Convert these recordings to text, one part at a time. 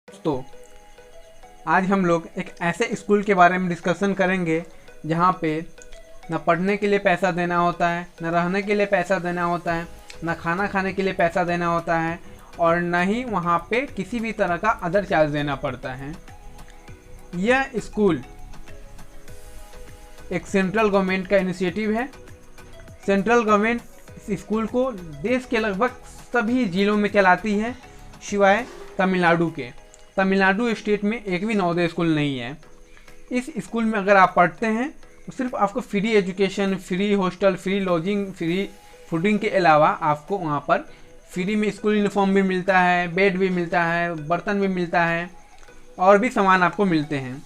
दोस्तों, आज हम लोग एक ऐसे स्कूल के बारे में डिस्कशन करेंगे जहाँ पे न पढ़ने के लिए पैसा देना होता है, न रहने के लिए पैसा देना होता है, न खाना खाने के लिए पैसा देना होता है और न ही वहाँ पे किसी भी तरह का अदर चार्ज देना पड़ता है। यह स्कूल एक सेंट्रल गवर्नमेंट का इनिशिएटिव है। सेंट्रल गवर्नमेंट इस स्कूल को देश के लगभग सभी जिलों में चलाती है, सिवाय तमिलनाडु के। तमिलनाडु स्टेट में एक भी नवोदय स्कूल नहीं है। इस स्कूल में अगर आप पढ़ते हैं तो सिर्फ आपको free education, free hostel, free lodging, free fooding के अलावा आपको वहाँ पर फ्री में स्कूल यूनिफॉर्म भी मिलता है, बेड भी मिलता है, बर्तन भी मिलता है और भी सामान आपको मिलते हैं।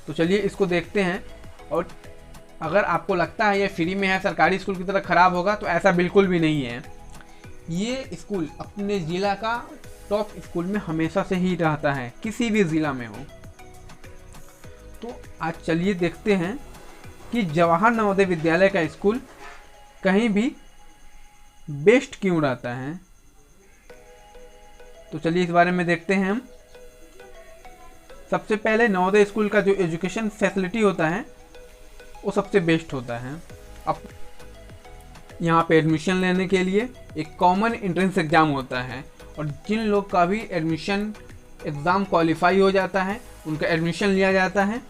तो चलिए इसको देखते हैं। और अगर आपको लगता है ये फ्री में है, सरकारी स्कूल की तरह ख़राब होगा, तो ऐसा बिल्कुल भी नहीं है। ये स्कूल अपने ज़िला का टॉप स्कूल में हमेशा से ही रहता है, किसी भी ज़िला में हो। तो आज चलिए देखते हैं कि जवाहर नवोदय विद्यालय का स्कूल कहीं भी बेस्ट क्यों रहता है। तो चलिए इस बारे में देखते हैं हम। सबसे पहले नवोदय स्कूल का जो एजुकेशन फैसिलिटी होता है वो सबसे बेस्ट होता है। अब यहाँ पे एडमिशन लेने के लिए एक कॉमन एंट्रेंस एग्ज़ाम होता है और जिन लोग का भी एडमिशन एग्ज़ाम क्वालिफाई हो जाता है उनका एडमिशन लिया जाता है।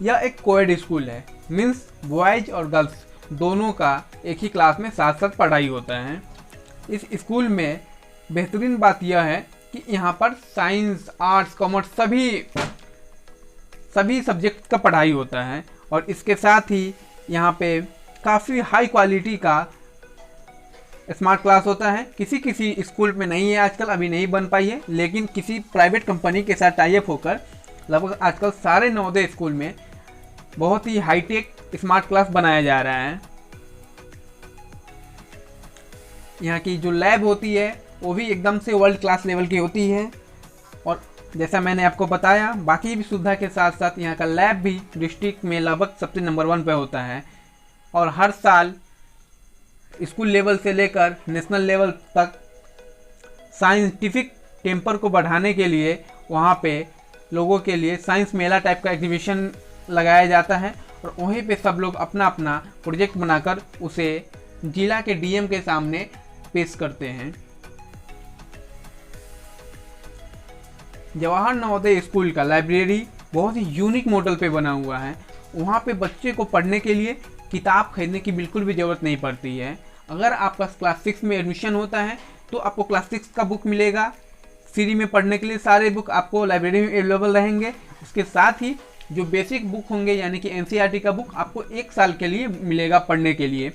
यह एक कोएड स्कूल है, मीन्स बॉयज़ और गर्ल्स दोनों का एक ही क्लास में साथ साथ पढ़ाई होता है। इस स्कूल में बेहतरीन बात यह है कि यहाँ पर साइंस, आर्ट्स, कॉमर्स सभी सब्जेक्ट का पढ़ाई होता है और इसके साथ ही यहाँ पे काफ़ी हाई क्वालिटी का स्मार्ट क्लास होता है। किसी किसी स्कूल में नहीं है आजकल, अभी नहीं बन पाई है, लेकिन किसी प्राइवेट कंपनी के साथ टाई अप होकर लगभग आजकल सारे नवोदय स्कूल में बहुत ही हाईटेक स्मार्ट क्लास बनाया जा रहा है। यहाँ की जो लैब होती है वो भी एकदम से वर्ल्ड क्लास लेवल की होती है और जैसा मैंने आपको बताया, बाकी भी सुविधा के साथ साथ यहाँ का लैब भी डिस्ट्रिक्ट में लगभग सबसे नंबर 1 पे होता है। और हर साल स्कूल लेवल से लेकर नेशनल लेवल तक साइंटिफिक टेम्पर को बढ़ाने के लिए वहाँ पे लोगों के लिए साइंस मेला टाइप का एग्जीबिशन लगाया जाता है और वहीं पे सब लोग अपना अपना प्रोजेक्ट बनाकर उसे जिला के डीएम के सामने पेश करते हैं। जवाहर नवोदय स्कूल का लाइब्रेरी बहुत ही यूनिक मॉडल पे बना हुआ है। वहाँ पे बच्चे को पढ़ने के लिए किताब खरीदने की बिल्कुल भी ज़रूरत नहीं पड़ती है। अगर आपका क्लास 6 में एडमिशन होता है तो आपको क्लास 6 का बुक मिलेगा फ्री में। पढ़ने के लिए सारे बुक आपको लाइब्रेरी में अवेलेबल रहेंगे। उसके साथ ही जो बेसिक बुक होंगे यानी कि एनसीईआरटी का बुक आपको 1 साल के लिए मिलेगा पढ़ने के लिए।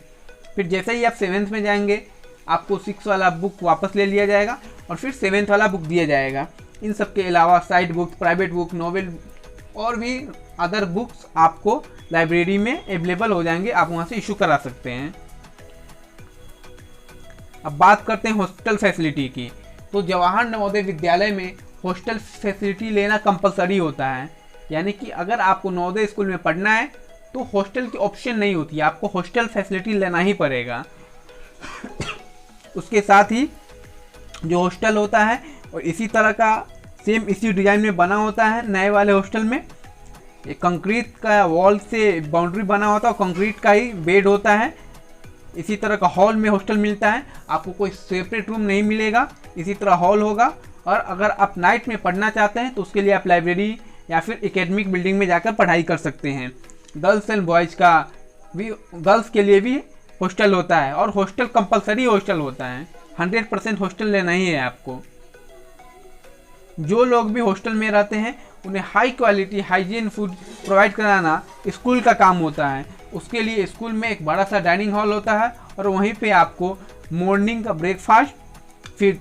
फिर जैसे ही आप 7th में जाएंगे आपको 6 वाला बुक वापस ले लिया जाएगा और फिर 7th वाला बुक दिया जाएगा। इन सब के अलावा side book, private book, novel और भी अदर बुक्स आपको लाइब्रेरी में अवेलेबल हो जाएंगे, आप वहाँ से इशू करा सकते हैं। अब बात करते हैं हॉस्टल फैसिलिटी की। तो जवाहर नवोदय विद्यालय में हॉस्टल फैसिलिटी लेना कंपलसरी होता है, यानी कि अगर आपको नवोदय स्कूल में पढ़ना है तो हॉस्टल की ऑप्शन नहीं होती है, आपको हॉस्टल फैसिलिटी लेना ही पड़ेगा। उसके साथ ही जो हॉस्टल होता है और इसी तरह का सेम इसी डिज़ाइन में बना होता है नए वाले हॉस्टल में। एक कंक्रीट का वॉल से बाउंड्री बना होता है और कंक्रीट का ही बेड होता है। इसी तरह का हॉल में हॉस्टल मिलता है, आपको कोई सेपरेट रूम नहीं मिलेगा, इसी तरह हॉल होगा। और अगर आप नाइट में पढ़ना चाहते हैं तो उसके लिए आप लाइब्रेरी या फिर एकेडमिक बिल्डिंग में जाकर पढ़ाई कर सकते हैं। गर्ल्स एंड बॉयज़ का भी, गर्ल्स के लिए भी हॉस्टल होता है और हॉस्टल कंपलसरी हॉस्टल होता है, 100% हॉस्टल लेना ही है आपको। जो लोग भी हॉस्टल में रहते हैं उन्हें high quality hygiene food provide कराना स्कूल का काम होता है। उसके लिए स्कूल में एक बड़ा सा डाइनिंग हॉल होता है और वहीं पे आपको मॉर्निंग का ब्रेकफास्ट, फिर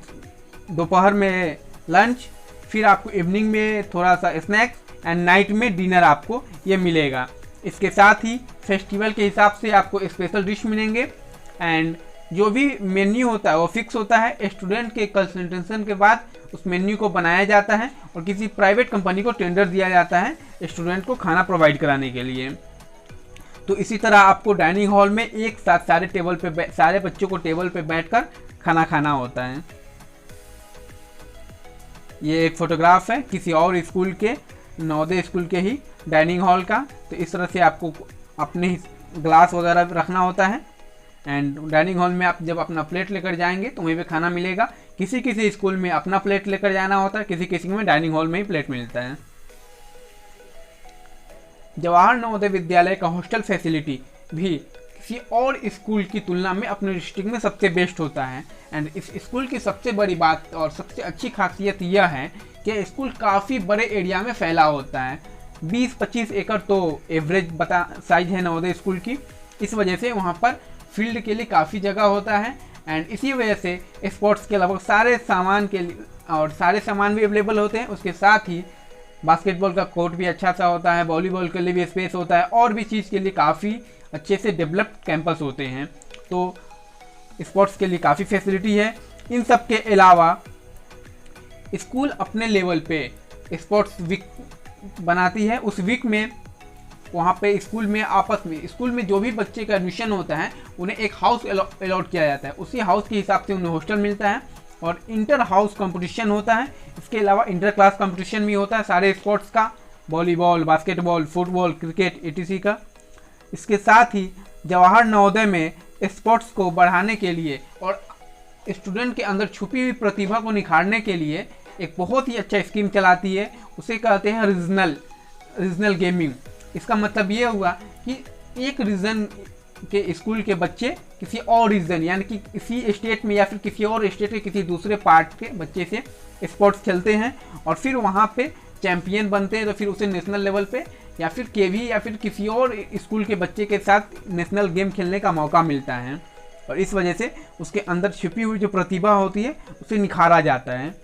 दोपहर में लंच, फिर आपको इवनिंग में थोड़ा सा स्नैक्स एंड नाइट में डिनर आपको ये मिलेगा। इसके साथ ही फेस्टिवल के हिसाब से आपको स्पेशल डिश मिलेंगे एंड जो भी मेन्यू होता है वो फिक्स होता है। स्टूडेंट के कंसल्टेशन के बाद उस मेन्यू को बनाया जाता है और किसी प्राइवेट कंपनी को टेंडर दिया जाता है स्टूडेंट को खाना प्रोवाइड कराने के लिए। तो इसी तरह आपको डाइनिंग हॉल में एक साथ सारे बच्चों को टेबल पे बैठकर खाना खाना होता है। ये एक फोटोग्राफ है किसी और स्कूल के, नवोदय स्कूल के ही डाइनिंग हॉल का। तो इस तरह से आपको अपने ग्लास वगैरह रखना होता है एंड डाइनिंग हॉल में आप जब अपना प्लेट लेकर जाएंगे तो वहीं पे खाना मिलेगा। किसी किसी स्कूल में अपना प्लेट लेकर जाना होता है, किसी किसी में डाइनिंग हॉल में ही प्लेट मिलता है। जवाहर नवोदय विद्यालय का हॉस्टल फैसिलिटी भी किसी और स्कूल की तुलना में अपने डिस्ट्रिक्ट में सबसे बेस्ट होता है। एंड इस स्कूल की सबसे बड़ी बात और सबसे अच्छी खासियत यह है कि स्कूल काफ़ी बड़े एरिया में फैला होता है। 20-25 एकड़ तो एवरेज साइज है नवोदय स्कूल की। इस वजह से वहाँ पर फील्ड के लिए काफ़ी जगह होता है एंड इसी वजह से स्पोर्ट्स के लगभग सारे सामान के लिए और सारे सामान भी अवेलेबल होते हैं। उसके साथ ही बास्केटबॉल का कोर्ट भी अच्छा सा होता है, वॉलीबॉल के लिए भी स्पेस होता है और भी चीज़ के लिए काफ़ी अच्छे से डेवलप्ड कैंपस होते हैं। तो स्पोर्ट्स के लिए काफ़ी फैसिलिटी है। इन सब के अलावा स्कूल अपने लेवल पे स्पोर्ट्स वीक बनाती है। उस वीक में वहाँ पे स्कूल में आपस में स्कूल में जो भी बच्चे का एडमिशन होता है उन्हें एक हाउस अलॉट किया जाता है। उसी हाउस के हिसाब से उन्हें हॉस्टल मिलता है और इंटर हाउस कंपटीशन होता है। इसके अलावा इंटर क्लास कंपटीशन भी होता है सारे स्पोर्ट्स का, volleyball, basketball, football, cricket etc का। इसके साथ ही जवाहर नवोदय में स्पोर्ट्स को बढ़ाने के लिए और स्टूडेंट के अंदर छुपी हुई प्रतिभा को निखारने के लिए एक बहुत ही अच्छा स्कीम चलाती है। उसे कहते हैं रीजनल गेमिंग। इसका मतलब ये हुआ कि एक रीजन के स्कूल के बच्चे किसी और रीजन यानी कि इसी स्टेट में या फिर किसी और स्टेट के किसी दूसरे पार्ट के बच्चे से स्पोर्ट्स खेलते हैं और फिर वहाँ पे चैंपियन बनते हैं। तो फिर उसे नेशनल लेवल पे या फिर केवी या फिर किसी और स्कूल के बच्चे के साथ नेशनल गेम खेलने का मौका मिलता है और इस वजह से उसके अंदर छिपी हुई जो प्रतिभा होती है उसे निखारा जाता है।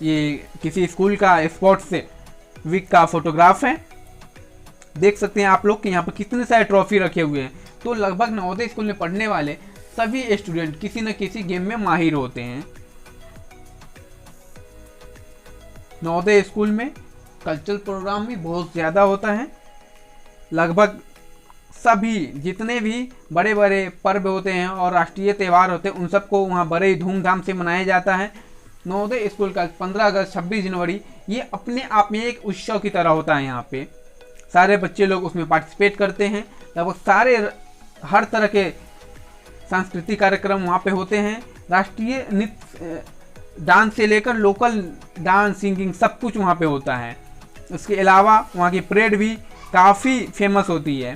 ये किसी स्कूल का स्पोर्ट्स वीक का फोटोग्राफ है। देख सकते हैं आप लोग कि यहाँ पर कितने सारे ट्रॉफी रखे हुए हैं। तो लगभग नवोदय स्कूल में पढ़ने वाले सभी स्टूडेंट किसी न किसी गेम में माहिर होते हैं। नवोदय स्कूल में कल्चरल प्रोग्राम भी बहुत ज़्यादा होता है। लगभग सभी जितने भी बड़े बड़े पर्व होते हैं और राष्ट्रीय त्यौहार होते हैं उन सबको वहाँ बड़े ही धूमधाम से मनाया जाता है। नवोदय स्कूल का 15 अगस्त 26 जनवरी ये अपने आप में एक उत्सव की तरह होता है। यहाँ पे सारे बच्चे लोग उसमें पार्टिसिपेट करते हैं। लगभग सारे हर तरह के सांस्कृतिक कार्यक्रम वहाँ पे होते हैं। राष्ट्रीय नृत्य डांस से लेकर लोकल डांस, सिंगिंग सब कुछ वहाँ पे होता है। उसके अलावा वहाँ की परेड भी काफ़ी फेमस होती है।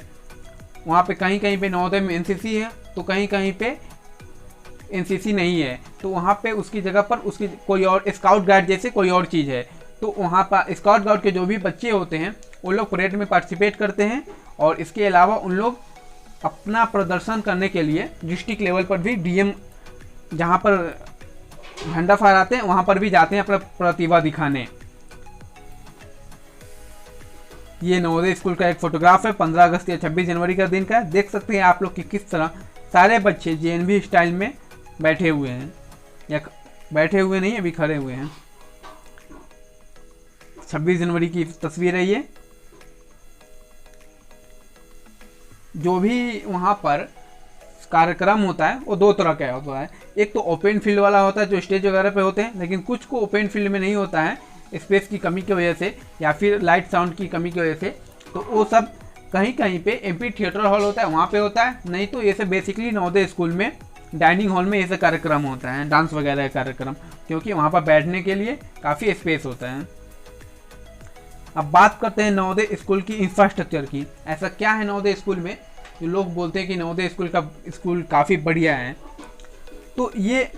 वहाँ पे कहीं कहीं पे नवोदय में एनसीसी है तो कहीं कहीं पे एनसीसी नहीं है। तो वहाँ पे उसकी जगह पर उसकी कोई और स्काउट गाइड जैसे कोई और चीज़ है। तो वहाँ पर स्काउट गाइड के जो भी बच्चे होते हैं वो लोग परेड में पार्टिसिपेट करते हैं और इसके अलावा उन लोग अपना प्रदर्शन करने के लिए डिस्ट्रिक्ट लेवल पर भी डीएम जहाँ पर झंडा फहराते हैं वहाँ पर भी जाते हैं अपना प्रतिभा दिखाने। ये नवोदय स्कूल का एक फोटोग्राफ है 15 अगस्त या 26 जनवरी का दिन का। देख सकते हैं आप लोग कि किस तरह सारे बच्चे जेएनवी स्टाइल में बैठे हुए हैं, या बैठे हुए नहीं अभी खड़े हुए हैं। 26 जनवरी की तस्वीर है ये। जो भी वहाँ पर कार्यक्रम होता है वो दो तरह का होता है। एक तो ओपन फील्ड वाला होता है जो स्टेज वगैरह पे होते हैं, लेकिन कुछ को ओपन फील्ड में नहीं होता है स्पेस की कमी की वजह से या फिर लाइट साउंड की कमी की वजह से। तो वो सब कहीं कहीं पे एमपी थिएटर हॉल होता है वहाँ पे होता है, नहीं तो ये सब बेसिकली नवोदय स्कूल में डाइनिंग हॉल में ऐसे कार्यक्रम होता है, डांस वगैरह कार्यक्रम, क्योंकि वहाँ पर बैठने के लिए काफ़ी स्पेस होता है। अब बात करते हैं नवोदय स्कूल की इंफ्रास्ट्रक्चर की। ऐसा क्या है नवोदय स्कूल में जो लोग बोलते हैं कि नवोदय स्कूल काफ़ी बढ़िया है। तो ये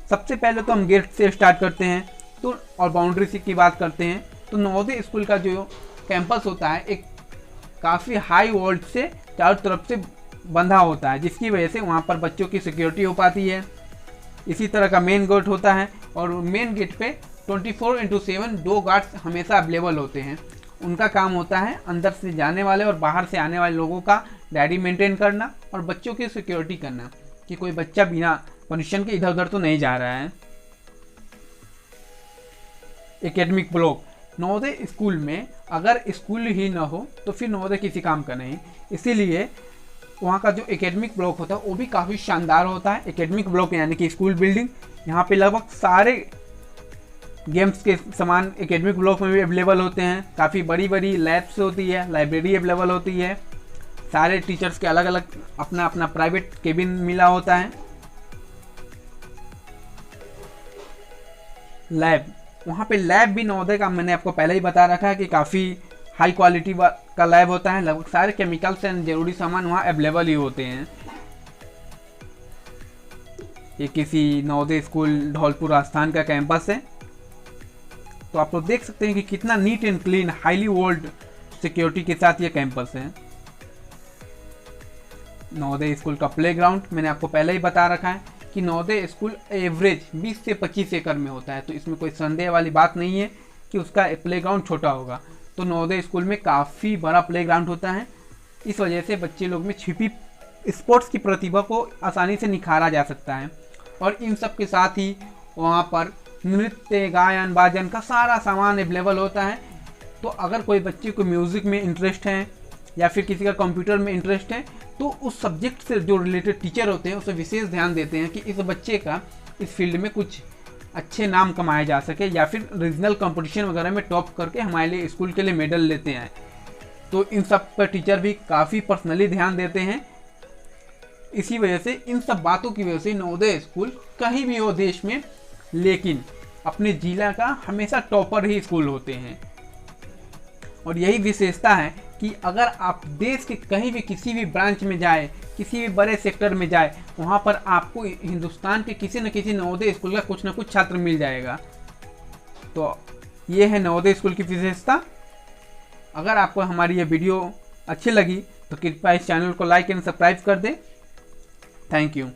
सबसे पहले तो हम गेट से स्टार्ट करते हैं तो और बाउंड्री की बात करते हैं। तो नवोदय स्कूल का जो कैंपस होता है एक काफ़ी हाई वॉल्ट से चारों तरफ से बंधा होता है, जिसकी वजह से वहाँ पर बच्चों की सिक्योरिटी हो पाती है। इसी तरह का मेन गेट होता है और मेन गेट पे 24/7 2 गार्ड्स हमेशा अवेलेबल होते हैं। उनका काम होता है अंदर से जाने वाले और बाहर से आने वाले लोगों का डायरी मेंटेन करना और बच्चों की सिक्योरिटी करना कि कोई बच्चा बिना परमिशन के इधर उधर तो नहीं जा रहा है। एकेडमिक ब्लॉक नवोदय स्कूल में अगर स्कूल ही न हो तो फिर नवोदय किसी काम का नहीं, इसीलिए वहाँ का जो एकेडमिक ब्लॉक होता है वो भी काफ़ी शानदार होता है। एकेडमिक ब्लॉक यानी कि स्कूल बिल्डिंग, यहाँ पे लगभग सारे गेम्स के सामान एकेडमिक ब्लॉक में भी अवेलेबल होते हैं। काफ़ी बड़ी बड़ी लैब्स होती है, लाइब्रेरी अवेलेबल होती है, सारे टीचर्स के अलग अलग अपना अपना प्राइवेट केबिन मिला होता है। लैब, वहाँ पे लैब भी नवोदय का मैंने आपको पहले ही बता रखा है कि काफ़ी हाई क्वालिटी का लैब होता है। लगभग सारे केमिकल्स एंड जरूरी सामान वहाँ अवेलेबल ही होते हैं। ये किसी नवोदय स्कूल धौलपुर राजस्थान का कैंपस है। तो आप लोग देख सकते हैं कि कितना neat and clean, highly world security के साथ ये कैंपस है। नवोदय स्कूल का प्लेग्राउंड मैंने आपको पहले ही बता रखा है कि नवोदय स्कूल एवरेज 20 से 25 एकड़ में होता है, तो इसमें कोई संदेह वाली बात नहीं है कि उसका प्लेग्राउंड छोटा होगा। तो नवोदय स्कूल में काफ़ी बड़ा प्लेग्राउंड होता है। इस वजह से बच्चे लोग में छिपी स्पोर्ट्स की प्रतिभा को आसानी से निखारा जा सकता है। और इन सब के साथ ही वहाँ पर नृत्य, गायन, बाजन का सारा सामान अवेलेबल होता है। तो अगर कोई बच्चे को म्यूज़िक में इंटरेस्ट है या फिर किसी का कंप्यूटर में इंटरेस्ट है, तो उस सब्जेक्ट से जो रिलेटेड टीचर होते हैं उसे विशेष ध्यान देते हैं कि इस बच्चे का इस फील्ड में कुछ अच्छे नाम कमाए जा सके या फिर रीजनल कंपटीशन वगैरह में टॉप करके हमारे लिए स्कूल के लिए मेडल लेते हैं। तो इन सब पर टीचर भी काफ़ी पर्सनली ध्यान देते हैं। इसी वजह से, इन सब बातों की वजह से नवोदय स्कूल कहीं भी हो देश में, लेकिन अपने जिला का हमेशा टॉपर ही स्कूल होते हैं। और यही विशेषता है कि अगर आप देश के कहीं भी किसी भी ब्रांच में जाए, किसी भी बड़े सेक्टर में जाए, वहाँ पर आपको हिंदुस्तान के किसी न किसी नवोदय स्कूल का कुछ न कुछ छात्र मिल जाएगा। तो ये है नवोदय स्कूल की विशेषता। अगर आपको हमारी ये वीडियो अच्छी लगी तो कृपया इस चैनल को लाइक एंड सब्सक्राइब कर दें। Thank you.